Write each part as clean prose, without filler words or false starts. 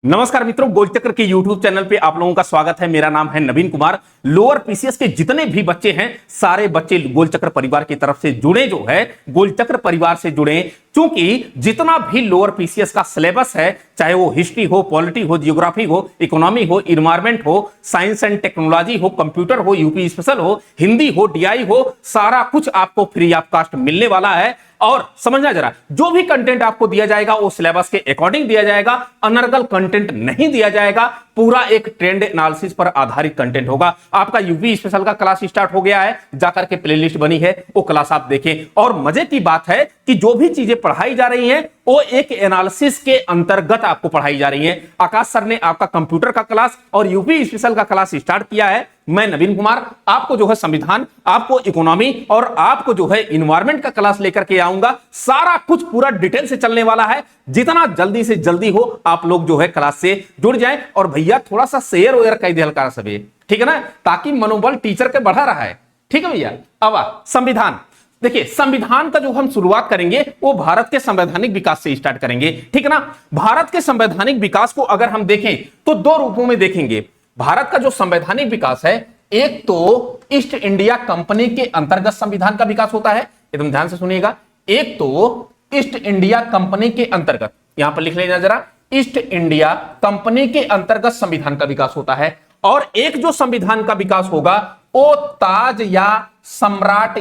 नमस्कार मित्रों, गोलचक्र के YouTube चैनल पे आप लोगों का स्वागत है। मेरा नाम है नवीन कुमार। लोअर पीसीएस के जितने भी बच्चे हैं, सारे बच्चे गोलचक्र परिवार की तरफ से जुड़े, जो है गोलचक्र परिवार से जुड़े। क्योंकि जितना भी लोअर पीसीएस का सिलेबस है, चाहे वो हिस्ट्री हो, पॉलिटी हो, जियोग्राफी हो, इकोनॉमी हो, इन्वायरमेंट हो, साइंस एंड टेक्नोलॉजी हो, कंप्यूटर हो, यूपी स्पेशल हो, हिंदी हो, डीआई हो, सारा कुछ आपको फ्री ऑफ कॉस्ट मिलने वाला है। और समझना जरा, जो भी कंटेंट आपको दिया जाएगा वो सिलेबस के अकॉर्डिंग दिया जाएगा, अनर्गल कंटेंट नहीं दिया जाएगा। पूरा एक ट्रेंड एनालिसिस पर आधारित कंटेंट होगा। आपका यूपी स्पेशल का क्लास स्टार्ट हो गया है, जाकर के प्लेलिस्ट बनी है, वो क्लास आप देखें। और मजे की बात है कि जो भी चीजें पढ़ाई जा रही हैं वो एक एनालिसिस के अंतर्गत आपको पढ़ाई जा रही है। आकाश सर ने आपका कंप्यूटर का क्लास और यूपी स्पेशल का क्लास स्टार्ट किया है। मैं नवीन कुमार आपको जो है संविधान, आपको इकोनॉमी और आपको जो है इन्वायरमेंट का क्लास लेकर के आऊंगा। सारा कुछ पूरा डिटेल से चलने वाला है। जितना जल्दी से जल्दी हो आप लोग जो है क्लास से जुड़ जाएं। और भैया थोड़ा सा शेयर वेयर कर दिया कर सभी, ठीक है ना, ताकि मनोबल टीचर के बढ़ा रहा है। ठीक है भैया। अब संविधान देखिए, संविधान का जो हम शुरुआत करेंगे वो भारत के संवैधानिक विकास से स्टार्ट करेंगे, ठीक है ना। भारत के संवैधानिक विकास को अगर हम देखें तो दो रूपों में देखेंगे। भारत का जो संवैधानिक विकास है, एक तो ईस्ट इंडिया कंपनी के अंतर्गत संविधान का विकास होता है, एकदम ध्यान से सुनिएगा। एक तो ईस्ट इंडिया कंपनी के अंतर्गत, यहां पर लिख लेना जरा, ईस्ट इंडिया कंपनी के अंतर्गत संविधान का विकास होता है। और एक जो संविधान का विकास होगा वो ताज या सम्राट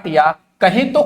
या कहें तो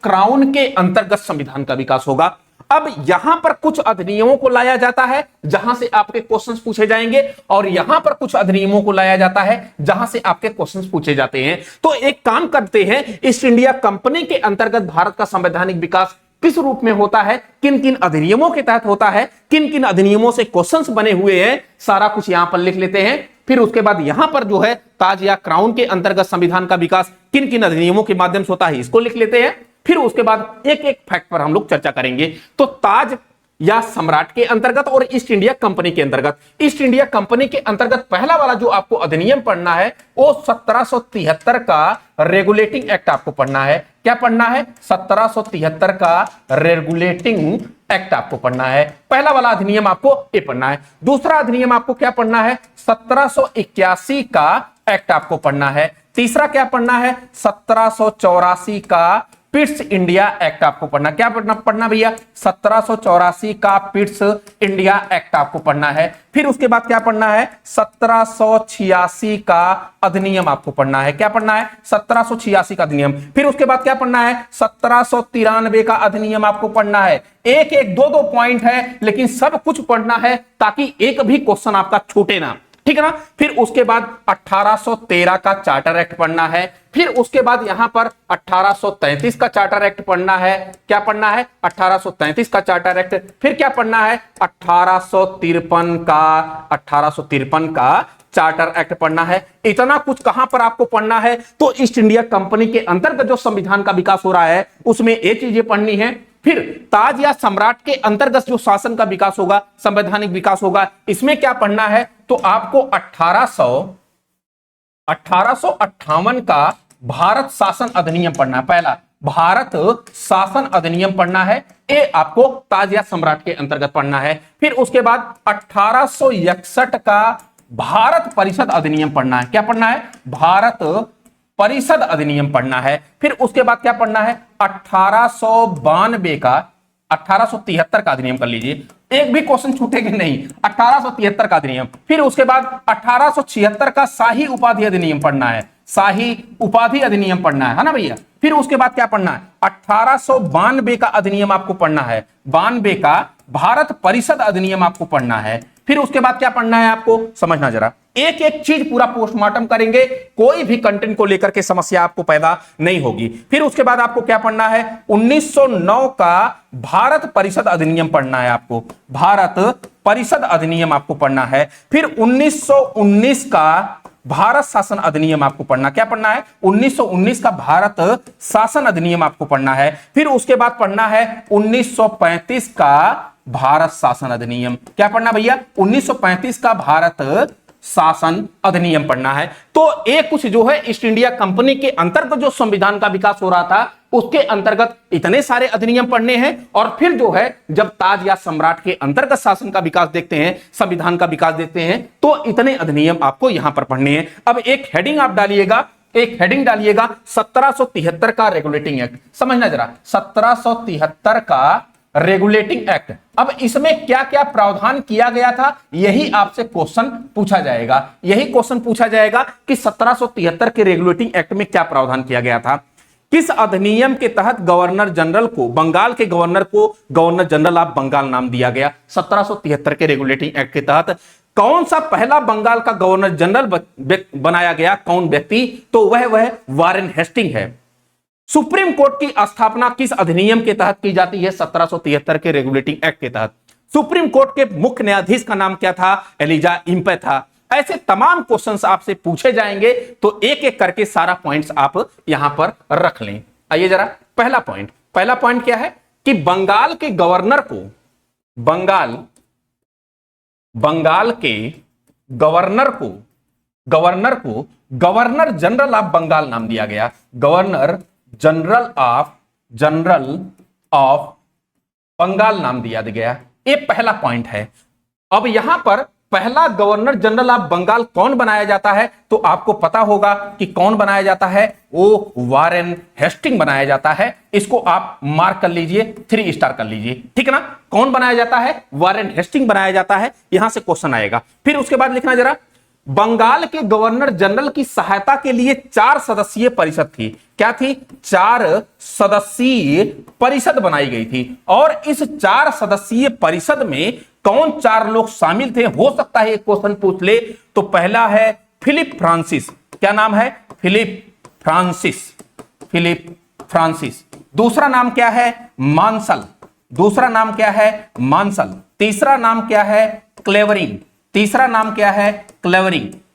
क्राउन के अंतर्गत संविधान का विकास होगा। अब यहां पर कुछ अधिनियमों को लाया जाता है जहां से आपके क्वेश्चंस पूछे जाएंगे, और यहां पर कुछ अधिनियमों को लाया जाता है जहां से आपके क्वेश्चंस पूछे जाते हैं। तो एक काम करते हैं, ईस्ट इंडिया कंपनी के अंतर्गत भारत का संवैधानिक विकास किस रूप में होता है, किन किन अधिनियमों के तहत होता है, किन किन अधिनियमों से क्वेश्चंस बने हुए हैं, सारा कुछ यहां पर लिख लेते हैं। फिर उसके बाद यहां पर जो है ताज या क्राउन के अंतर्गत संविधान का विकास किन किन अधिनियमों के माध्यम से होता है, इसको लिख लेते हैं। फिर उसके बाद एक एक फैक्ट पर हम लोग चर्चा करेंगे। तो ताज या सम्राट के अंतर्गत और ईस्ट इंडिया कंपनी के अंतर्गत, ईस्ट इंडिया कंपनी के अंतर्गत पहला वाला जो आपको अधिनियम पढ़ना है वो 1773 का रेगुलेटिंग एक्ट आपको पढ़ना है। क्या पढ़ना है? 1773 का रेगुलेटिंग एक्ट आपको पढ़ना है। पहला वाला अधिनियम आपको ये पढ़ना है। दूसरा अधिनियम आपको क्या पढ़ना है? 1781 का एक्ट आपको पढ़ना है। तीसरा क्या पढ़ना है? 1784 का पिट्स इंडिया एक्ट आपको पढ़ना। क्या पढ़ना भैया? 1784 का पिट्स इंडिया एक्ट आपको पढ़ना है। फिर उसके बाद क्या पढ़ना है? 1786 का अधिनियम आपको पढ़ना है। क्या पढ़ना है? 1786 का अधिनियम। फिर उसके बाद क्या पढ़ना है? 1793 का अधिनियम आपको पढ़ना है। एक एक दो दो पॉइंट है, लेकिन सब कुछ पढ़ना है ताकि एक भी क्वेश्चन आपका छूटे ना, ठीक है ना। फिर उसके बाद 1813 का चार्टर एक्ट पढ़ना है। फिर उसके बाद यहां पर 1833 का चार्टर एक्ट पढ़ना है। क्या पढ़ना है? 1833 का चार्टर एक्ट। फिर क्या पढ़ना है? 1853 का चार्टर एक्ट पढ़ना है। इतना कुछ कहां पर आपको पढ़ना है? तो ईस्ट इंडिया कंपनी के अंतर्गत जो संविधान का विकास हो रहा है उसमें ये चीजें पढ़नी है। फिर ताज या सम्राट के अंतर्गत जो शासन का विकास होगा, संवैधानिक विकास होगा, इसमें क्या पढ़ना है? तो आपको 1858 का भारत शासन अधिनियम पढ़ना है। पहला भारत शासन अधिनियम पढ़ना है, ये आपको ताज या सम्राट के अंतर्गत पढ़ना है। फिर उसके बाद 1861 का भारत परिषद अधिनियम पढ़ना है। क्या पढ़ना है? भारत परिषद अधिनियम पढ़ना है। फिर उसके बाद क्या पढ़ना है? 1892 का 1873 का अधिनियम कर लीजिए, एक भी क्वेश्चन छूटेगा नहीं। 1873 का अधिनियम। फिर उसके बाद 1876 का शाही उपाधि अधिनियम पढ़ना है। शाही उपाधि अधिनियम पढ़ना है ना भैया। फिर उसके बाद क्या पढ़ना है? 1892 का अधिनियम आपको पढ़ना है। 92 का भारत परिषद अधिनियम आपको पढ़ना है। फिर उसके बाद क्या पढ़ना है आपको? समझना जरा, एक एक चीज पूरा पोस्टमार्टम करेंगे, कोई भी कंटेंट को लेकर के समस्या आपको पैदा नहीं होगी। फिर उसके बाद आपको क्या पढ़ना है? 1909 का भारत परिषद अधिनियम पढ़ना है आपको। भारत परिषद अधिनियम आपको पढ़ना है। फिर 1919 का भारत शासन अधिनियम आपको पढ़ना। क्या पढ़ना है? 1919 का भारत शासन अधिनियम आपको पढ़ना है। फिर उसके बाद पढ़ना है 1935 का भारत शासन अधिनियम। क्या पढ़ना भैया? 1935 का भारत शासन अधिनियम पढ़ना है। तो एक कुछ जो है ईस्ट इंडिया कंपनी के अंतर्गत जो संविधान का विकास हो रहा था उसके अंतर्गत इतने सारे अधिनियम पढ़ने हैं। और फिर जो है जब ताज या सम्राट के अंतर्गत शासन का विकास देखते हैं, संविधान का विकास देखते हैं, तो इतने अधिनियम आपको यहां पर पढ़ने हैं। अब एक हेडिंग आप डालिएगा, एक हेडिंग डालिएगा 1773 का रेगुलेटिंग एक्ट। समझना जरा, 1773 का रेगुलेटिंग एक्ट। अब इसमें क्या क्या प्रावधान किया गया था, यही आपसे क्वेश्चन पूछा जाएगा। यही क्वेश्चन पूछा जाएगा कि 1773 के रेगुलेटिंग एक्ट में क्या प्रावधान किया गया था। किस अधिनियम के तहत गवर्नर जनरल को, बंगाल के गवर्नर को गवर्नर जनरल ऑफ बंगाल नाम दिया गया। 1773 के रेगुलेटिंग एक्ट के तहत कौन सा पहला बंगाल का गवर्नर जनरल बनाया गया, कौन व्यक्ति, तो वह वारेन हेस्टिंग है। सुप्रीम कोर्ट की स्थापना किस अधिनियम के तहत की जाती है, 1773 के रेगुलेटिंग एक्ट के तहत। सुप्रीम कोर्ट के मुख्य न्यायाधीश का नाम क्या था, एलिजा इम्पे था। ऐसे तमाम क्वेश्चंस आपसे पूछे जाएंगे, तो एक एक करके सारा पॉइंट्स आप यहां पर रख लें। आइए जरा पहला पॉइंट क्या है कि बंगाल के गवर्नर को, बंगाल के गवर्नर को गवर्नर जनरल ऑफ बंगाल नाम दिया गया। गवर्नर जनरल ऑफ बंगाल नाम दिया गया। ये पहला पॉइंट है। अब यहां पर पहला गवर्नर जनरल ऑफ बंगाल कौन बनाया जाता है, तो आपको पता होगा कि कौन बनाया जाता है, वो वारेन हेस्टिंग बनाया जाता है। इसको आप मार्क कर लीजिए, 3 स्टार कर लीजिए, ठीक है ना। कौन बनाया जाता है, वारेन हेस्टिंग बनाया जाता है। यहां से क्वेश्चन आएगा। फिर उसके बाद लिखना जरा, बंगाल के गवर्नर जनरल की सहायता के लिए 4 सदस्यीय परिषद थी। क्या थी, 4 सदस्यीय परिषद बनाई गई थी। और इस 4 सदस्यीय परिषद में कौन 4 लोग शामिल थे, हो सकता है एक क्वेश्चन पूछ ले। तो पहला है फिलिप फ्रांसिस। क्या नाम है, फिलिप फ्रांसिस। दूसरा नाम क्या है, मांसल। तीसरा नाम क्या है, क्लेवरिंग।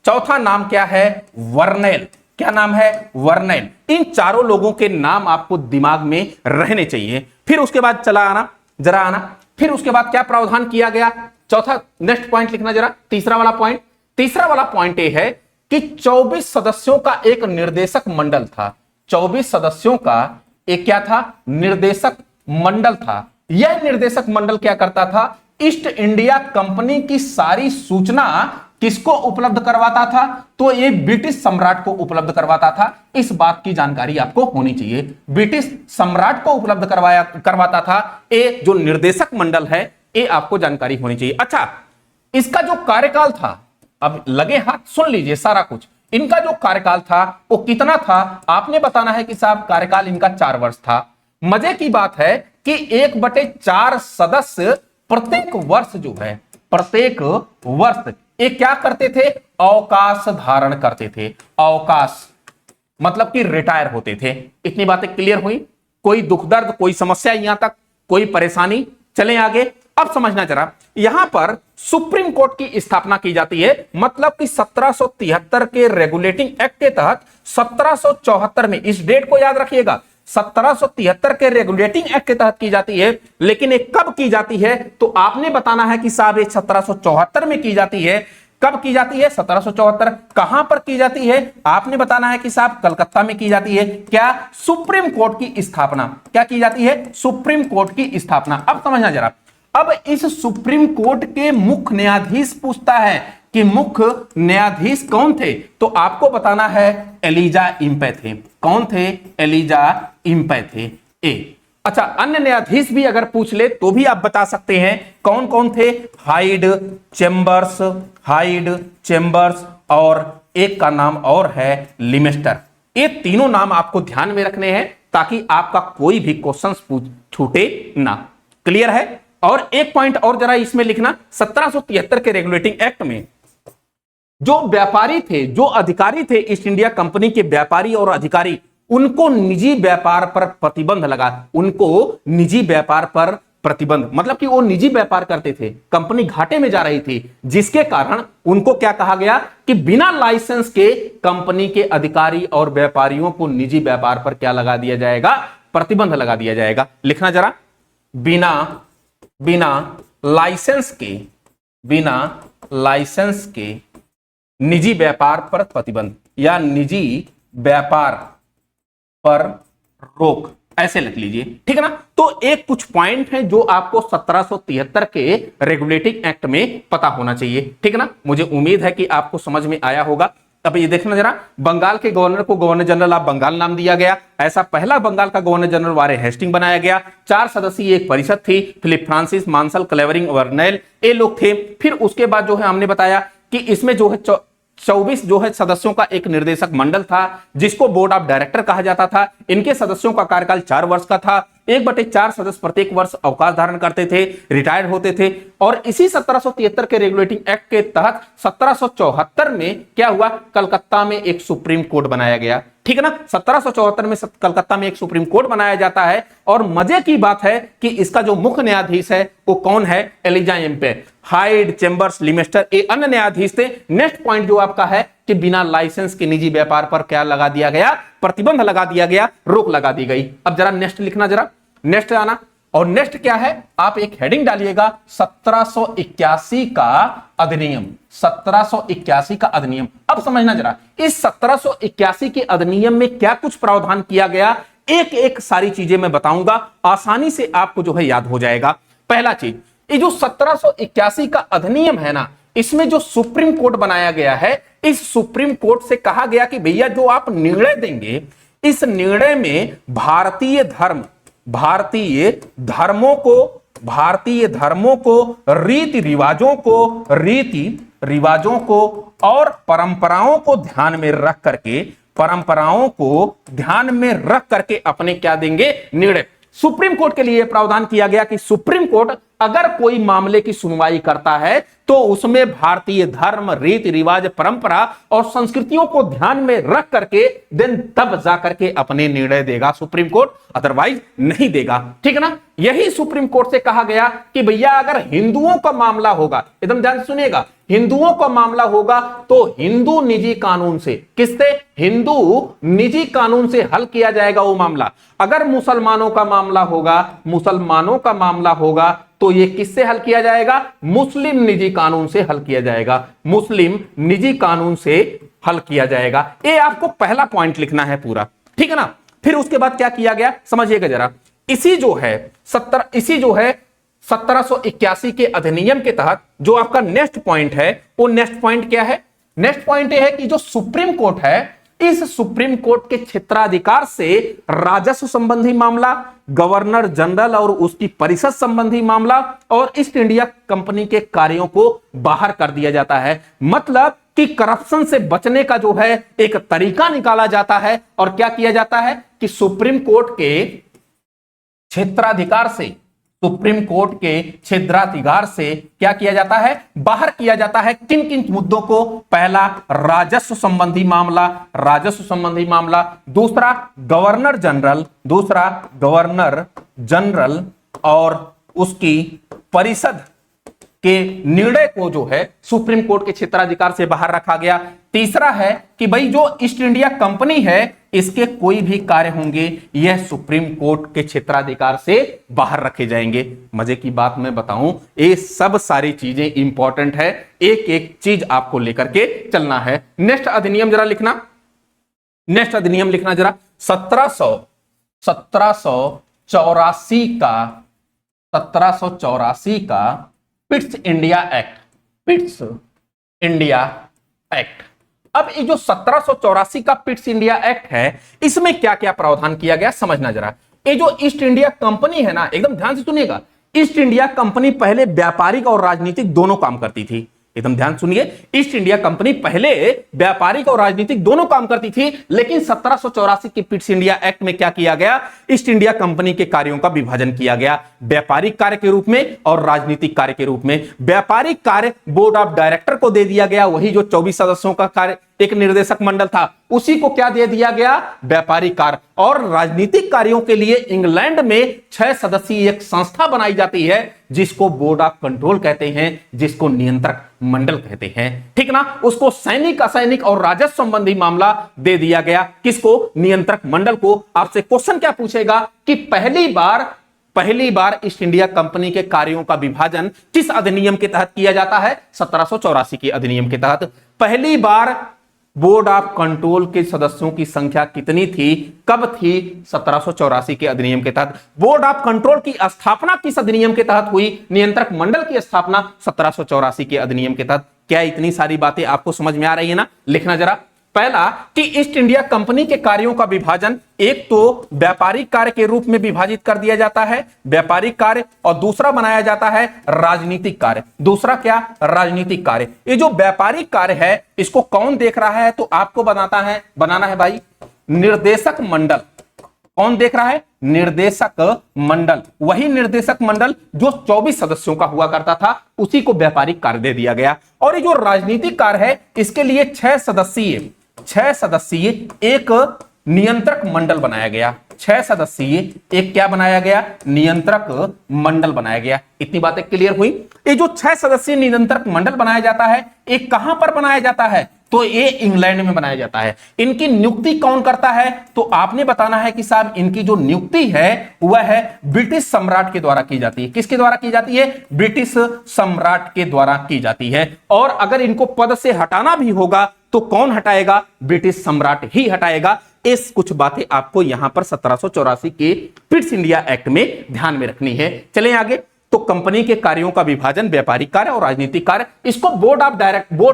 चौथा नाम क्या है, वर्नेल। क्या नाम है, वर्नेल। इन चारों लोगों के नाम आपको दिमाग में रहने चाहिए। फिर उसके बाद जरा आना, फिर उसके बाद क्या प्रावधान किया गया, चौथा नेक्स्ट पॉइंट लिखना जरा। तीसरा वाला पॉइंट ये है कि 24 सदस्यों का एक निर्देशक मंडल था। 24 सदस्यों का एक क्या था, निर्देशक मंडल था। यह निर्देशक मंडल क्या करता था, ईस्ट इंडिया कंपनी की सारी सूचना किसको उपलब्ध करवाता था, तो ये ब्रिटिश सम्राट को उपलब्ध करवाता था। इस बात की जानकारी आपको होनी चाहिए। ब्रिटिश सम्राट को उपलब्ध करवाता था। ये जो निर्देशक मंडल है, ये आपको जानकारी होनी चाहिए। अच्छा, इसका जो कार्यकाल था, अब लगे हाथ सुन लीजिए सारा कुछ। इनका जो कार्यकाल था वो कितना था, आपने बताना है कि साहब कार्यकाल इनका 4 वर्ष था। मजे की बात है कि 1/4 सदस्य प्रत्येक वर्ष ये क्या करते थे, अवकाश धारण करते थे। अवकाश मतलब कि रिटायर होते थे। इतनी बातें क्लियर हुई, कोई दुख दर्द, कोई समस्या यहां तक, कोई परेशानी, चलें आगे। अब समझना जरा, यहां पर सुप्रीम कोर्ट की स्थापना की जाती है। मतलब कि 1773 के रेगुलेटिंग एक्ट के तहत 1774 में, इस डेट को याद रखिएगा, 1773 के रेगुलेटिंग एक्ट के तहत की जाती है। लेकिन ये कब की जाती है, तो आपने बताना है कि साहब ये 1774 में की जाती है। कब की जाती है, 1774। कहां पर की जाती है, आपने बताना है कि साहब कलकत्ता में की जाती है। क्या, सुप्रीम कोर्ट की स्थापना। क्या की जाती है, सुप्रीम कोर्ट की स्थापना। अब समझना जरा, अब इस सुप्रीम कोर्ट के मुख्य न्यायाधीश पूछता है कि मुख्य न्यायाधीश कौन थे, तो आपको बताना है एलिजा इम्पे थे। कौन थे, एलिजा इम्पे थे। अच्छा, अन्य न्यायाधीश भी अगर पूछ ले तो भी आप बता सकते हैं कौन कौन थे, हाइड, चेम्बर्स और एक का नाम और है लिमेस्टर। ये तीनों नाम आपको ध्यान में रखने हैं ताकि आपका कोई भी क्वेश्चन छूटे ना। क्लियर है। और एक पॉइंट और जरा इसमें लिखना, 1773 के रेगुलेटिंग एक्ट में जो व्यापारी थे, जो अधिकारी थे, ईस्ट इंडिया कंपनी के व्यापारी और अधिकारी, उनको निजी व्यापार पर प्रतिबंध लगा। उनको निजी व्यापार पर प्रतिबंध, मतलब कि वो निजी व्यापार करते थे, कंपनी घाटे में जा रही थी, जिसके कारण उनको क्या कहा गया कि बिना लाइसेंस के कंपनी के अधिकारी और व्यापारियों को निजी व्यापार पर क्या लगा दिया जाएगा, प्रतिबंध लगा दिया जाएगा। लिखना जरा, बिना लाइसेंस के निजी व्यापार पर प्रतिबंध या निजी व्यापार पर रोक। ऐसे लिख लीजिए, ठीक है ना। तो एक कुछ पॉइंट है जो आपको 1773 के रेगुलेटिंग एक्ट में पता होना चाहिए, ठीक है ना। मुझे उम्मीद है कि आपको समझ में आया होगा। अब ये देखना जरा, बंगाल के गवर्नर को गवर्नर जनरल ऑफ बंगाल नाम दिया गया। ऐसा पहला बंगाल का गवर्नर जनरल वारे हेस्टिंग बनाया गया। 4 सदस्यीय एक परिषद थी, फिलिप फ्रांसिस, मार्शल, क्लेवरिंग, वर्नेल, ये लोग थे। फिर उसके बाद जो है हमने बताया कि इसमें जो है 24 जो है सदस्यों का एक निर्देशक मंडल था, जिसको बोर्ड ऑफ डायरेक्टर कहा जाता था। इनके सदस्यों का कार्यकाल 4 वर्ष का था। 1/4 सदस्य प्रत्येक वर्ष अवकाश धारण करते थे, रिटायर्ड होते थे। और इसी 1773 के रेगुलेटिंग एक्ट के तहत 1774 में क्या हुआ, कलकत्ता में एक सुप्रीम कोर्ट बनाया गया, ठीक है ना। 1774 में कलकत्ता में एक सुप्रीम कोर्ट बनाया जाता है। और मजे की बात है कि इसका जो मुख्य न्यायाधीश है वो कौन है, Elijah Impey, Hyde, Chambers, Lemaistre, ये अन्य न्यायाधीश थे। नेक्स्ट पॉइंट जो आपका है कि बिना लाइसेंस के निजी व्यापार पर क्या लगा दिया गया, प्रतिबंध लगा दिया गया, रोक लगा दी गई। अब जरा नेक्स्ट लिखना, जरा नेक्स्ट आना। और नेक्स्ट क्या है, आप एक हेडिंग डालिएगा, 1781 का अधिनियम। 1781 का अधिनियम। अब समझना जरा, इस 1781 के अधिनियम में क्या कुछ प्रावधान किया गया, एक एक सारी चीजें मैं बताऊंगा, आसानी से आपको जो है याद हो जाएगा। पहला चीज, ये जो 1781 का अधिनियम है ना, इसमें जो सुप्रीम कोर्ट बनाया गया है, इस सुप्रीम कोर्ट से कहा गया कि भैया जो आप निर्णय देंगे, इस निर्णय में भारतीय धर्मों को, रीति रिवाजों को और परंपराओं को ध्यान में रख करके अपने क्या देंगे, निर्णय। सुप्रीम कोर्ट के लिए प्रावधान किया गया कि सुप्रीम कोर्ट अगर कोई मामले की सुनवाई करता है तो उसमें भारतीय धर्म, रीति रिवाज, परंपरा और संस्कृतियों को ध्यान में रख करके देन तब जाकर के अपने निर्णय देगा सुप्रीम कोर्ट, अदरवाइज नहीं देगा, ठीक है ना। यही सुप्रीम कोर्ट से कहा गया कि भैया अगर हिंदुओं का मामला होगा, एकदम ध्यान से सुनिएगा, हिंदुओं का मामला होगा तो हिंदू निजी कानून से, किससे, हिंदू निजी कानून से हल किया जाएगा वो मामला। अगर मुसलमानों का मामला होगा तो ये किससे हल किया जाएगा, मुस्लिम निजी कानून से हल किया जाएगा, मुस्लिम निजी कानून से हल किया जाएगा। ये आपको पहला पॉइंट लिखना है पूरा, ठीक है ना। फिर उसके बाद क्या किया गया समझिएगा जरा, इसी जो है 1781 के अधिनियम के तहत जो आपका नेक्स्ट पॉइंट है, वो नेक्स्ट पॉइंट क्या है, नेक्स्ट पॉइंट ये है कि जो सुप्रीम कोर्ट है, इस सुप्रीम कोर्ट के क्षेत्राधिकार से राजस्व संबंधी मामला, गवर्नर जनरल और उसकी परिषद संबंधी मामला और ईस्ट इंडिया कंपनी के कार्यों को बाहर कर दिया जाता है। मतलब कि करप्शन से बचने का जो है एक तरीका निकाला जाता है। और क्या किया जाता है कि सुप्रीम कोर्ट के क्षेत्राधिकार से क्या किया जाता है, बाहर किया जाता है। किन किन मुद्दों को, पहला राजस्व संबंधी मामला, दूसरा गवर्नर जनरल और उसकी परिषद के निर्णय को जो है सुप्रीम कोर्ट के क्षेत्राधिकार से बाहर रखा गया। तीसरा है कि भाई जो ईस्ट इंडिया कंपनी है, इसके कोई भी कार्य होंगे यह सुप्रीम कोर्ट के क्षेत्राधिकार से बाहर रखे जाएंगे। मजे की बात मैं बताऊं, ये सब सारी चीजें इंपॉर्टेंट है, एक एक चीज आपको लेकर के चलना है। नेक्स्ट अधिनियम जरा लिखना, नेक्स्ट अधिनियम लिखना जरा, 1784 का पिट्स इंडिया एक्ट। अब ये जो 1784 का पिट्स इंडिया एक्ट है, इसमें क्या क्या प्रावधान किया गया समझना जरा। ये जो ईस्ट इंडिया कंपनी है ना, एकदम ध्यान से सुनिएगा, ईस्ट इंडिया कंपनी पहले व्यापारिक और राजनीतिक दोनों काम करती थी। एकदम ध्यान सुनिए, ईस्ट इंडिया कंपनी पहले व्यापारिक और राजनीतिक दोनों काम करती थी, लेकिन 1784 के पिट्स इंडिया एक्ट में क्या किया गया, ईस्ट इंडिया कंपनी के कार्यों का विभाजन किया गया, व्यापारिक कार्य के रूप में और राजनीतिक कार्य के रूप में। व्यापारिक कार्य बोर्ड ऑफ डायरेक्टर को दे दिया गया, वही जो 24 सदस्यों का कार्य एक निर्देशक मंडल था, उसी को क्या दे दिया गया, व्यापारिक कार्य। और राजनीतिक कार्यों के लिए इंग्लैंड में 6 सदस्यीय एक संस्था बनाई जाती है, जिसको बोर्ड ऑफ कंट्रोल कहते हैं, जिसको नियंत्रक मंडल कहते हैं, ठीक ना। उसको सैनिक, असैनिक और राजस्व संबंधी मामला दे दिया गया, किसको, नियंत्रक मंडल को। आपसे क्वेश्चन क्या पूछेगा कि पहली बार ईस्ट इंडिया कंपनी के कार्यों का विभाजन किस अधिनियम के तहत किया जाता है, 1784 के अधिनियम के तहत। पहली बार बोर्ड ऑफ कंट्रोल के सदस्यों की संख्या कितनी थी, कब थी? 1784 के अधिनियम के तहत। बोर्ड ऑफ कंट्रोल की स्थापना किस अधिनियम के तहत हुई? नियंत्रक मंडल की स्थापना 1784 के अधिनियम के तहत। क्या इतनी सारी बातें आपको समझ में आ रही है ना? लिखना जरा। पहला कि ईस्ट इंडिया कंपनी के कार्यों का विभाजन एक तो व्यापारिक कार्य के रूप में विभाजित कर दिया जाता है, व्यापारिक कार्य, और दूसरा बनाया जाता है राजनीतिक कार्य। दूसरा क्या? राजनीतिक कार्य। ये जो व्यापारिक कार्य है इसको कौन देख रहा है? तो आपको बनाना है भाई निर्देशक मंडल। कौन देख रहा है? निर्देशक मंडल। वही निर्देशक मंडल जो 24 सदस्यों का हुआ करता था, उसी को व्यापारिक कार्य दे दिया गया। और ये जो राजनीतिक कार्य है इसके लिए 6 सदस्यीय एक नियंत्रक मंडल बनाया गया। 6 सदस्यीय एक क्या बनाया गया? नियंत्रक मंडल बनाया गया। इतनी बातें क्लियर हुई। ये जो 6 सदस्यीय नियंत्रक मंडल बनाया जाता है, एक कहां पर बनाया जाता है? तो ये इंग्लैंड में बनाया जाता है। इनकी नियुक्ति कौन करता है? तो आपने बताना है कि साहब इनकी जो नियुक्ति है वह है ब्रिटिश सम्राट के द्वारा की जाती है। किसके द्वारा की जाती है? ब्रिटिश सम्राट के द्वारा की जाती है। और अगर इनको पद से हटाना भी होगा तो कौन हटाएगा? ब्रिटिश सम्राट ही हटाएगा। इस कुछ बातें आपको यहां पर 1784 के पिट्स इंडिया एक्ट में ध्यान में रखनी है। चलें आगे। तो कंपनी के कार्यों का विभाजन व्यापारिक कार्य और राजनीतिक कार्य, इसको बोर्ड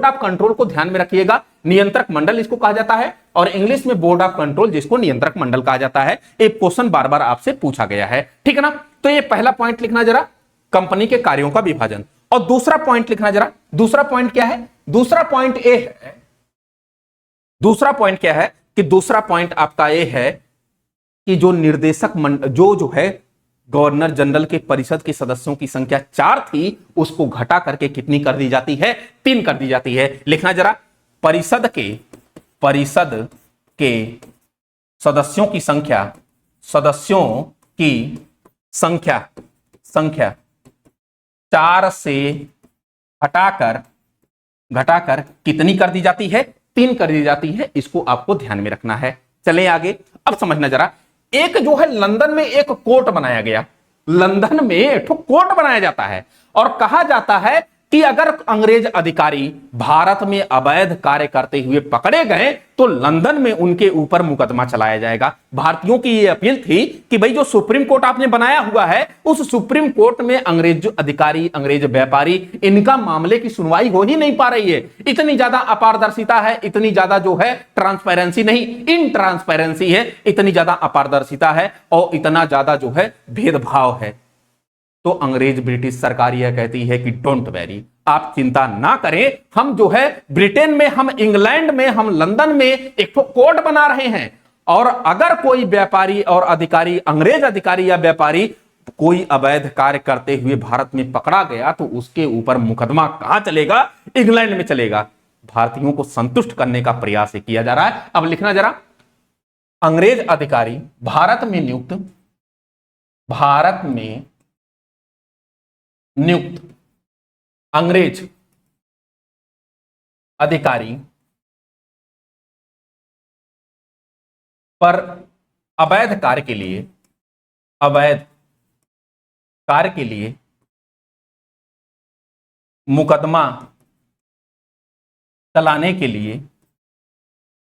ऑफ कंट्रोल को ध्यान में रखिएगा। नियंत्रक मंडल इसको कहा जाता है, और इंग्लिश में बोर्ड ऑफ कंट्रोल जिसको नियंत्रक मंडल कहा जाता है। एक क्वेश्चन बार बार आपसे पूछा गया है, ठीक है ना? तो ये पहला पॉइंट लिखना जरा, कंपनी के कार्यों का विभाजन। और दूसरा पॉइंट लिखना जरा। दूसरा पॉइंट क्या है? दूसरा पॉइंट ए है। दूसरा पॉइंट क्या है कि दूसरा पॉइंट आपका ये है कि जो निर्देशक मंडल जो है गवर्नर जनरल के परिषद के सदस्यों की संख्या 4 थी, उसको घटा करके कितनी कर दी जाती है? 3 कर दी जाती है। लिखना जरा। परिषद के सदस्यों की संख्या 4 से घटाकर कितनी कर दी जाती है? 3 कर दी जाती है। इसको आपको ध्यान में रखना है। चलें आगे। अब समझना जरा। एक जो है लंदन में एक कोर्ट बनाया गया। लंदन में एक कोर्ट बनाया जाता है और कहा जाता है कि अगर अंग्रेज अधिकारी भारत में अवैध कार्य करते हुए पकड़े गए तो लंदन में उनके ऊपर मुकदमा चलाया जाएगा। भारतीयों की यह अपील थी कि भाई जो सुप्रीम कोर्ट आपने बनाया हुआ है, उस सुप्रीम कोर्ट में अंग्रेज अधिकारी, अंग्रेज व्यापारी, इनका मामले की सुनवाई हो ही नहीं पा रही है। इतनी ज्यादा अपारदर्शिता है, इतनी ज्यादा जो है ट्रांसपेरेंसी नहीं, इनट्रांसपेरेंसी है, इतनी ज्यादा अपारदर्शिता है और इतना ज्यादा जो है भेदभाव है। तो अंग्रेज ब्रिटिश सरकार यह कहती है कि डोंट वेरी, आप चिंता ना करें, हम जो है ब्रिटेन में, हम इंग्लैंड में, हम लंदन में एक तो कोर्ट बना रहे हैं, और अगर कोई व्यापारी और अधिकारी, अंग्रेज अधिकारी या व्यापारी कोई अवैध कार्य करते हुए भारत में पकड़ा गया तो उसके ऊपर मुकदमा कहां चलेगा? इंग्लैंड में चलेगा। भारतीयों को संतुष्ट करने का प्रयास किया जा रहा है। अब लिखना जरा। अंग्रेज अधिकारी भारत में नियुक्त अंग्रेज अधिकारी पर अवैध कार्य के लिए मुकदमा चलाने के लिए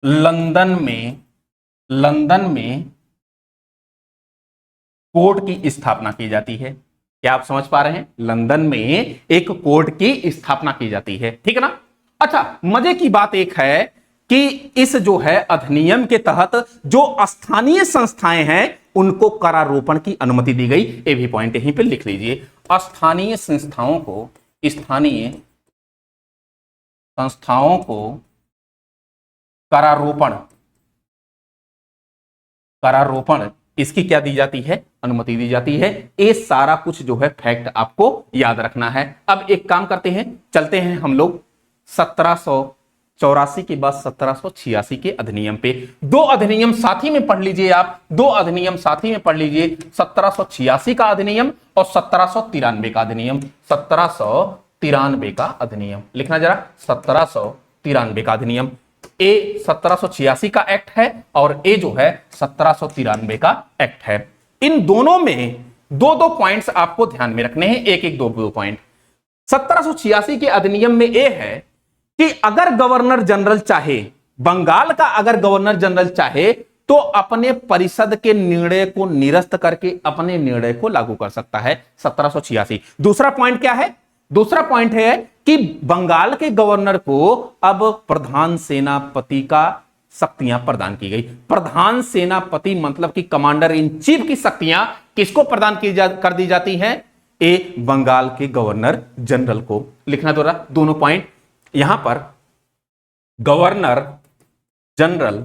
लंदन में कोर्ट की स्थापना की जाती है। क्या आप समझ पा रहे हैं? लंदन में एक कोर्ट की स्थापना की जाती है, ठीक है ना? अच्छा, मजे की बात एक है कि इस जो है अधिनियम के तहत जो स्थानीय संस्थाएं हैं उनको करारोपण की अनुमति दी गई। ये भी पॉइंट यहीं पे लिख लीजिए। स्थानीय संस्थाओं को करारोपण इसकी क्या दी जाती है? अनुमति दी जाती है। ये सारा कुछ जो है फैक्ट आपको याद रखना है। अब एक काम करते हैं, चलते हैं हम लोग 1784 के बाद 1786 के अधिनियम पे। 2 अधिनियम साथ ही में पढ़ लीजिए आप, 2 अधिनियम साथ ही में पढ़ लीजिए, 1786 का अधिनियम और 1793 का अधिनियम। 1793 का अधिनियम लिखना जरा। 1793 का अधिनियम। ए 1786 का एक्ट है और ए जो है 1793 का एक्ट है। इन दोनों में 2-2 पॉइंट्स आपको ध्यान में रखने हैं, एक 2 पॉइंट। 1786 के अधिनियम में ए है कि अगर गवर्नर जनरल चाहे, बंगाल का अगर गवर्नर जनरल चाहे तो अपने परिषद के निर्णय को निरस्त करके अपने निर्णय को लागू कर सकता है। 1786। दूसरा पॉइंट क्या है? दूसरा पॉइंट है कि बंगाल के गवर्नर को अब प्रधान सेनापति का शक्तियां प्रदान की गई। प्रधान सेनापति मतलब कि कमांडर इन चीफ की शक्तियां किसको प्रदान कर दी जाती हैं? ए बंगाल के गवर्नर जनरल को। लिखना तो रहा दोनों पॉइंट यहां पर। गवर्नर जनरल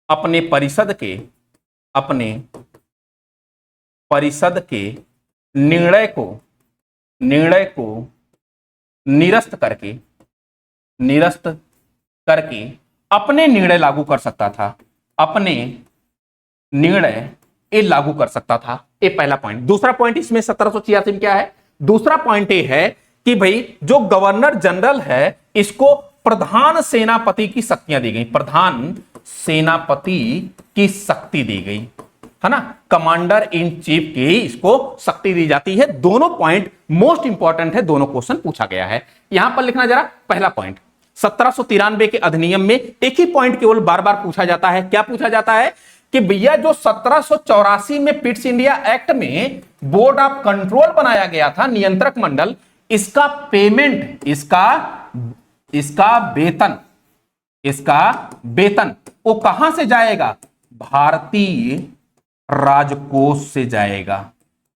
अपने परिषद के निर्णय को निरस्त करके अपने निर्णय लागू कर सकता था। अपने निर्णय ये लागू कर सकता था। ये पहला पॉइंट। दूसरा पॉइंट इसमें 1786 में क्या है? दूसरा पॉइंट ये है कि भाई जो गवर्नर जनरल है इसको प्रधान सेनापति की शक्तियां दी गई। प्रधान सेनापति की शक्ति दी गई है ना, कमांडर इन चीफ की इसको शक्ति दी जाती है। दोनों पॉइंट मोस्ट इंपॉर्टेंट है, दोनों क्वेश्चन पूछा गया है। यहां पर लिखना जरा पहला पॉइंट 1793 के अधिनियम में एक ही पॉइंट केवल बार बार पूछा जाता है। क्या पूछा जाता है कि भैया जो 1784 में पिट्स इंडिया एक्ट में बोर्ड ऑफ कंट्रोल बनाया गया था, नियंत्रक मंडल, इसका पेमेंट, इसका वेतन वो कहां से जाएगा? भारतीय राजकोष से जाएगा।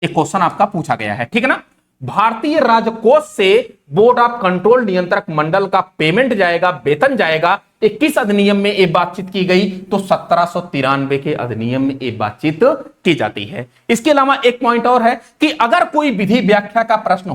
एक क्वेश्चन आपका पूछा गया है, ठीक है ना। भारतीय राजकोष से बोर्ड ऑफ कंट्रोल नियंत्रक मंडल का पेमेंट जाएगा, वेतन जाएगा। किस अधिनियम में ये बातचीत की गई? तो 1793 के अधिनियम में ये बातचीत की जाती है। इसके अलावा एक पॉइंट और है कि अगर कोई विधि व्याख्या का प्रश्न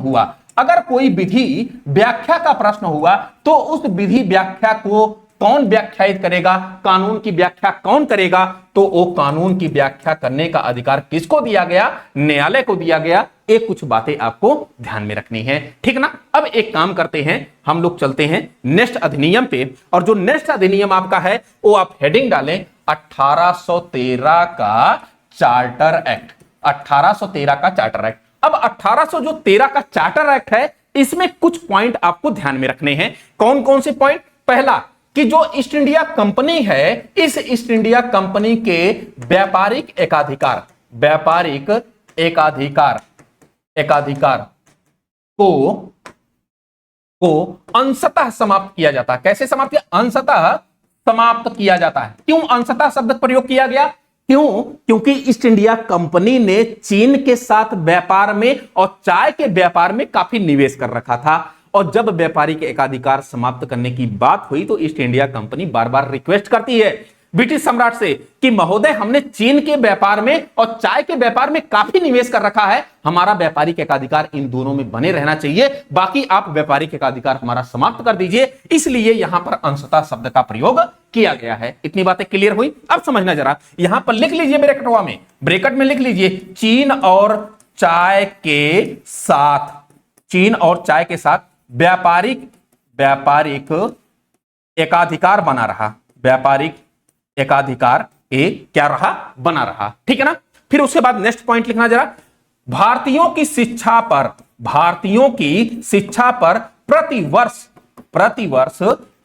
हुआ, तो उस विधि व्याख्या को कौन व्याख्यायित करेगा? कानून की व्याख्या कौन करेगा? तो वो कानून की व्याख्या करने का अधिकार किसको दिया गया? न्यायालय को दिया गया। ये कुछ बातें आपको ध्यान में रखनी है, ठीक ना। अब एक काम करते हैं, हम लोग चलते हैं नेक्स्ट अधिनियम पे। और जो नेक्स्ट अधिनियम आपका है वो आप हेडिंग डालें 1813 का चार्टर एक्ट। 1813 का चार्टर एक्ट। अब 1813 का चार्टर एक्ट है, इसमें कुछ पॉइंट आपको ध्यान में रखने हैं। कौन कौन से पॉइंट? पहला कि जो ईस्ट इंडिया कंपनी है, इस ईस्ट इंडिया कंपनी के व्यापारिक एकाधिकार को अंशतः समाप्त किया जाता है। कैसे समाप्त किया? अंशतः समाप्त किया जाता है। क्यों अंशतः शब्द प्रयोग किया गया? क्यों? क्योंकि ईस्ट इंडिया कंपनी ने चीन के साथ व्यापार में और चाय के व्यापार में काफी निवेश कर रखा था। और जब व्यापारिक एकाधिकार समाप्त करने की बात हुई तो ईस्ट इंडिया कंपनी बार बार रिक्वेस्ट करती है ब्रिटिश सम्राट से कि महोदय, हमने चीन के व्यापार में और चाय के व्यापार में काफी निवेश कर रखा है, हमारा व्यापारिक एकाधिकार इन दोनों में बने रहना चाहिए, बाकी आप व्यापारिक एकाधिकार हमारा समाप्त कर दीजिए। इसलिए यहां पर अंशतः शब्द का प्रयोग किया गया है। इतनी बातें क्लियर हुई? अब समझना जरा, यहां पर लिख लीजिए ब्रैकेट में लिख लीजिए चीन और चाय के साथ व्यापारिक एकाधिकार बना रहा। व्यापारिक एकाधिकार क्या रहा? बना रहा, ठीक है ना। फिर उसके बाद नेक्स्ट पॉइंट लिखना जरा, भारतीयों की शिक्षा पर प्रति वर्ष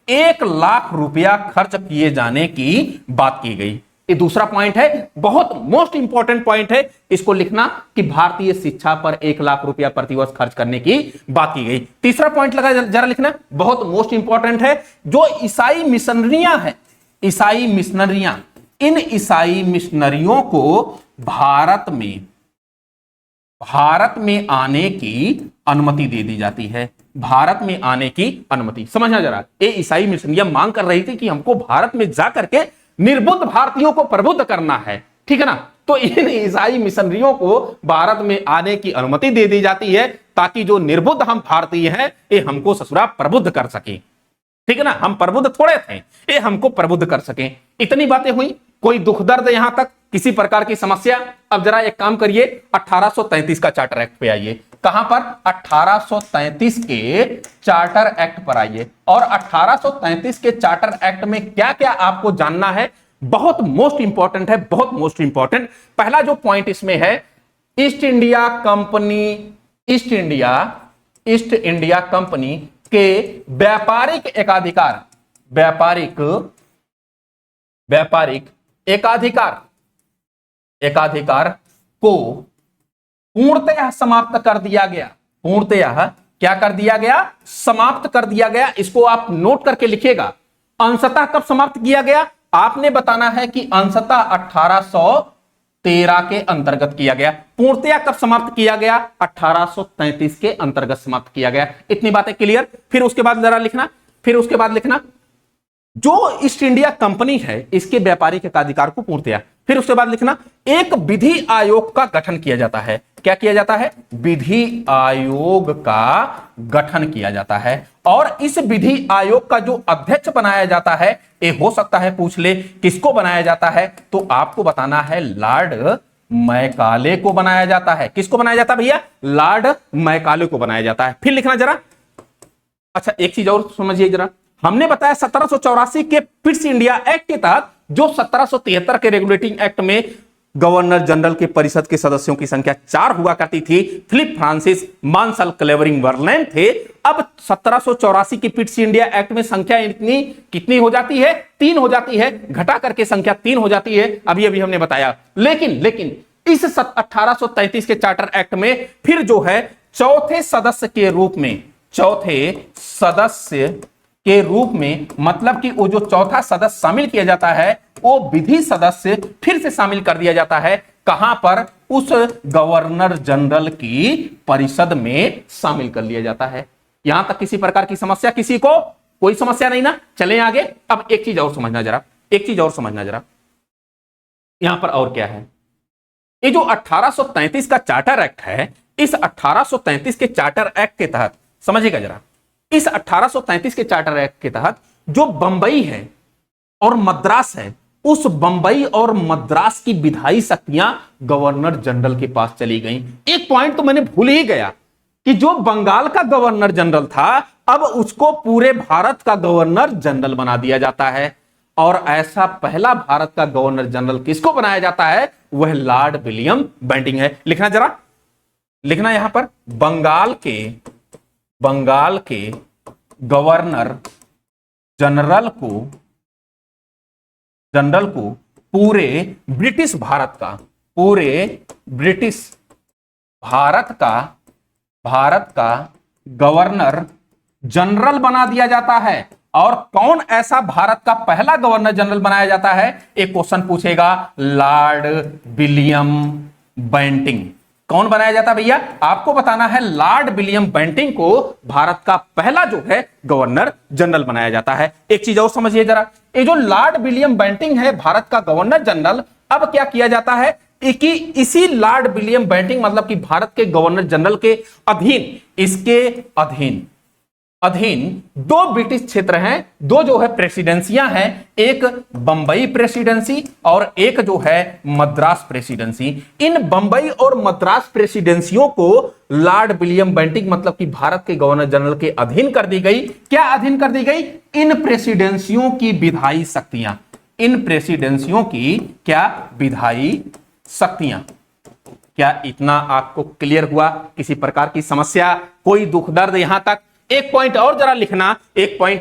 1 लाख रुपया खर्च किए जाने की बात की गई। ये दूसरा पॉइंट है, बहुत मोस्ट इंपॉर्टेंट पॉइंट है, इसको लिखना कि भारतीय शिक्षा पर 1 लाख रुपया प्रतिवर्ष खर्च करने की बात की गई। तीसरा पॉइंट लगा जरा लिखना, बहुत मोस्ट इंपॉर्टेंट है, जो ईसाई मिशनरियां हैं, इन ईसाई मिशनरियों को भारत में आने की अनुमति दे दी जाती है। भारत में आने की अनुमति, समझना जरा, ये ईसाई मिशनरियां मांग कर रही थी कि हमको भारत में जाकर के निर्बुद्ध भारतीयों को प्रबुद्ध करना है, ठीक है ना। तो इन ईसाई मिशनरियों को भारत में आने की अनुमति दे दी जाती है ताकि जो निर्बुद्ध हम भारतीय हैं ये हमको ससुरा प्रबुद्ध कर सके, ठीक है ना। हम प्रबुद्ध थोड़े थे, ये हमको प्रबुद्ध कर सके। इतनी बातें हुई। कोई दुख दर्द यहां तक, किसी प्रकार की समस्या? अब जरा एक काम करिए, 1833 का चार्टर एक्ट पे आइए। कहां पर? 1833 के चार्टर एक्ट पर आइए। और 1833 के चार्टर एक्ट में क्या क्या आपको जानना है, बहुत मोस्ट इंपॉर्टेंट है, बहुत मोस्ट इंपॉर्टेंट। पहला जो पॉइंट इसमें है, ईस्ट इंडिया कंपनी के व्यापारिक व्यापारिक व्यापारिक एकाधिकार एकाधिकार को पूर्णतः समाप्त कर दिया गया। पूर्णतः क्या कर दिया गया? समाप्त कर दिया गया। इसको आप नोट करके लिखिएगा। अंशतः कब समाप्त किया गया? आपने बताना है कि अंशतः 1813 के अंतर्गत किया गया। पूर्णतया कब समाप्त किया गया? 1833 के अंतर्गत समाप्त किया गया। इतनी बातें क्लियर। फिर उसके बाद जरा लिखना, फिर उसके बाद लिखना जो ईस्ट इंडिया कंपनी है इसके व्यापारिक एकाधिकार को पूर्णतया। फिर उसके बाद लिखना एक विधि आयोग का गठन किया जाता है। क्या किया जाता है? विधि आयोग का गठन किया जाता है। और इस विधि आयोग का जो अध्यक्ष बनाया जाता है, ये हो सकता है पूछ ले किसको बनाया जाता है, तो आपको बताना है लॉर्ड मैकाले को बनाया जाता है। किसको बनाया जाता है भैया? लॉर्ड मैकाले को बनाया जाता है। फिर लिखना जरा। अच्छा एक चीज और समझिए जरा, हमने बताया 1784 के पिट्स इंडिया एक्ट के तहत जो 1773 के रेगुलेटिंग एक्ट में गवर्नर जनरल के परिषद के सदस्यों की संख्या 4 हुआ करती थी, फिलिप फ्रांसिस मार्शल क्लेवरिंग वर्लैंड थे। अब 1784 की पिट्स इंडिया एक्ट में संख्या इतनी कितनी हो जाती है? 3 हो जाती है। घटा करके संख्या 3 हो जाती है, अभी अभी हमने बताया। लेकिन इस 1833 के चार्टर एक्ट में फिर जो है चौथे सदस्य के रूप में मतलब कि वो जो चौथा सदस्य शामिल किया जाता है वो विधि सदस्य फिर से शामिल कर दिया जाता है। कहां पर? उस गवर्नर जनरल की परिषद में शामिल कर लिया जाता है। यहां तक किसी प्रकार की समस्या? किसी को कोई समस्या नहीं ना? चलें आगे। अब एक चीज और समझना जरा, यहां पर और क्या है? ये जो 1833 का चार्टर एक्ट है, इस 1833 के चार्टर एक्ट के तहत समझिएगा जरा, इस 1833 के चार्टर एक्ट के तहत जो बंबई है और मद्रास है, उस बंबई और मद्रास की विधायी शक्तियां गवर्नर जनरल के पास चली गईं। एक पॉइंट तो मैंने भूल ही गया कि जो बंगाल का गवर्नर जनरल था अब उसको पूरे भारत का गवर्नर जनरल बना दिया जाता है। और ऐसा पहला भारत का गवर्नर जनरल किसको बनाया जाता है? वह लॉर्ड विलियम बेंटिंग है। लिखना जरा, लिखना यहां पर बंगाल के गवर्नर जनरल को पूरे ब्रिटिश भारत का गवर्नर जनरल बना दिया जाता है। और कौन ऐसा भारत का पहला गवर्नर जनरल बनाया जाता है? एक क्वेश्चन पूछेगा, लॉर्ड विलियम बेंटिंग। कौन बनाया जाता है भैया? आपको बताना है लॉर्ड विलियम बेंटिंग को भारत का पहला जो है गवर्नर जनरल बनाया जाता है। एक चीज और समझिए जरा, ये जो लॉर्ड विलियम बेंटिंग है भारत का गवर्नर जनरल, अब क्या किया जाता है कि इसी लॉर्ड विलियम बेंटिंग मतलब कि भारत के गवर्नर जनरल के अधीन दो ब्रिटिश क्षेत्र हैं, दो जो है प्रेसिडेंसियां हैं, एक बंबई प्रेसिडेंसी और एक जो है मद्रास प्रेसिडेंसी। इन बंबई और मद्रास प्रेसिडेंसियों को लॉर्ड विलियम बेंटिंग मतलब कि भारत के गवर्नर जनरल के अधीन कर दी गई। क्या अधीन कर दी गई? इन प्रेसिडेंसियों की विधायी शक्तियां, इन प्रेसिडेंसियों की क्या विधायी शक्तियां। क्या इतना आपको क्लियर हुआ? किसी प्रकार की समस्या, कोई दुख दर्द यहां तक? एक पॉइंट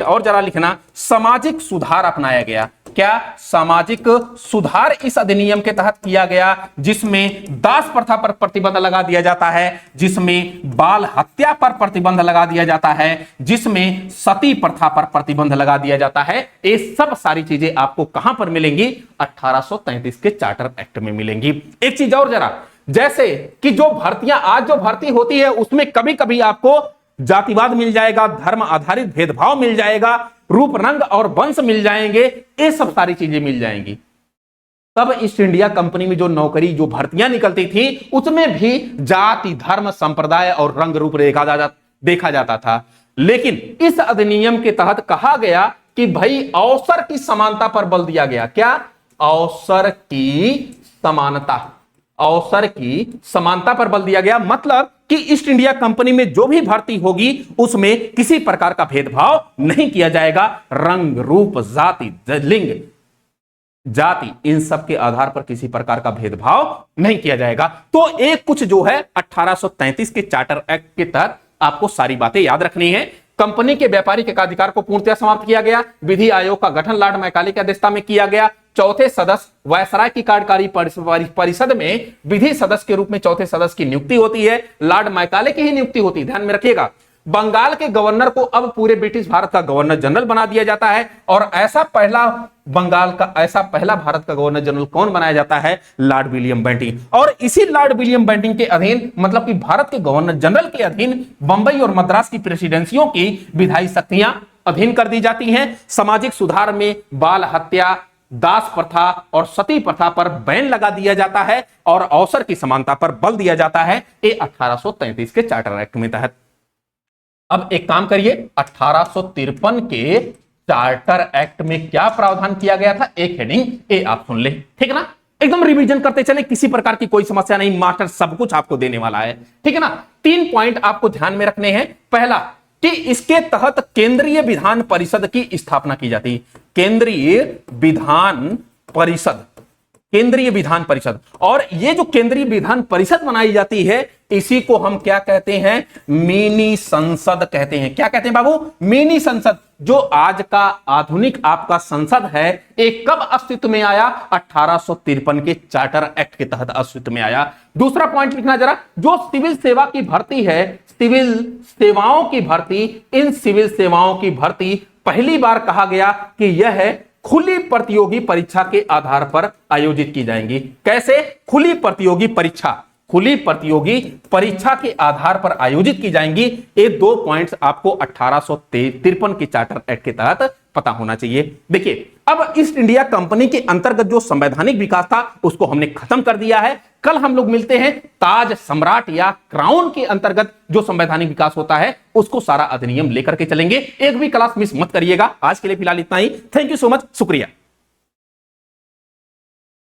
और जरा लिखना, सामाजिक सुधार अपनाया गया। क्या? सामाजिक सुधार इस अधिनियम के तहत किया गया जिसमें दास प्रथा पर प्रतिबंध लगा दिया जाता है, जिसमें बाल हत्या पर प्रतिबंध लगा दिया जाता है, जिसमें सती प्रथा पर प्रतिबंध लगा दिया जाता है। ये सब सारी चीजें आपको कहां पर मिलेंगी? 1833 के चार्टर एक्ट में मिलेंगी। एक चीज और जरा, जैसे कि जो भर्तियां आज जो भर्ती होती है उसमें कभी कभी आपको जातिवाद मिल जाएगा, धर्म आधारित भेदभाव मिल जाएगा, रूप रंग और वंश मिल जाएंगे, ये सब सारी चीजें मिल जाएंगी। तब ईस्ट इंडिया कंपनी में जो नौकरी जो भर्तियां निकलती थी उसमें भी जाति धर्म संप्रदाय और रंग रूप देखा जाता था। लेकिन इस अधिनियम के तहत कहा गया कि भाई अवसर की समानता पर बल दिया गया। क्या? अवसर की समानता पर बल दिया गया। मतलब कि ईस्ट इंडिया कंपनी में जो भी भर्ती होगी उसमें किसी प्रकार का भेदभाव नहीं किया जाएगा। रंग रूप जाति लिंग जाति इन सब के आधार पर किसी प्रकार का भेदभाव नहीं किया जाएगा। तो एक कुछ जो है 1833 के चार्टर एक्ट के तहत आपको सारी बातें याद रखनी है। कंपनी के व्यापारिक एकाधिकार को पूर्णतः समाप्त किया गया। विधि आयोग का गठन लॉर्ड मैकाले की अध्यक्षता में किया गया। चौथे सदस्य वायसराय की कार्यकारी परिषद में विधि सदस्य के रूप में चौथे सदस्य की नियुक्ति होती है, लॉर्ड मैकाले की ही नियुक्ति होती है, ध्यान में रखिएगा। बंगाल के गवर्नर को अब पूरे ब्रिटिश भारत का गवर्नर जनरल बना दिया जाता है और ऐसा पहला भारत का गवर्नर जनरल कौन बनाया जाता है? Lord William Bentinck. और इसी लॉर्ड विलियम बेंटिंग के अधीन, मतलब कि भारत के गवर्नर जनरल के अधीन बंबई और मद्रास की प्रेसिडेंसियों की विधायी शक्तियां अधीन कर दी जाती हैं। सामाजिक सुधार में बाल हत्या, दास प्रथा और सती प्रथा पर बैन लगा दिया जाता है और अवसर की समानता पर बल दिया जाता है, ये 1833 के चार्टर एक्ट में तहत। अब एक काम करिए, 1853 के चार्टर एक्ट में क्या प्रावधान किया गया था, एक हेडिंग ए आप सुन ले, ठीक है ना। एकदम रिवीजन करते चले, किसी प्रकार की कोई समस्या नहीं, मास्टर सब कुछ आपको देने वाला है, ठीक है ना। 3 पॉइंट आपको ध्यान में रखने हैं। पहला कि इसके तहत केंद्रीय विधान परिषद की स्थापना की जाती है। केंद्रीय विधान परिषद, और ये जो केंद्रीय विधान परिषद बनाई जाती है, इसी को हम क्या कहते हैं? मिनी संसद कहते हैं। क्या कहते हैं बाबू? मिनी संसद। जो आज का आधुनिक आपका संसद है, एक कब अस्तित्व में आया? 1853 के चार्टर एक्ट के तहत अस्तित्व में आया। दूसरा पॉइंट लिखना जरा, जो सिविल सेवा की भर्ती है, सिविल सेवाओं की भर्ती, इन सिविल सेवाओं की भर्ती पहली बार कहा गया कि यह है खुली प्रतियोगी परीक्षा के आधार पर आयोजित की जाएंगी। कैसे? खुली प्रतियोगी परीक्षा के आधार पर आयोजित की जाएंगी। ये 2 पॉइंट्स आपको 1853 के चार्टर एक्ट के तहत पता होना चाहिए। देखिए, अब ईस्ट इंडिया कंपनी के अंतर्गत जो संवैधानिक विकास था उसको हमने खत्म कर दिया है। कल हम लोग मिलते हैं ताज सम्राट या क्राउन के अंतर्गत जो संवैधानिक विकास होता है उसको सारा अधिनियम लेकर के चलेंगे। एक भी क्लास मिस मत करिएगा। आज के लिए फिलहाल इतना ही। थैंक यू सो मच, शुक्रिया।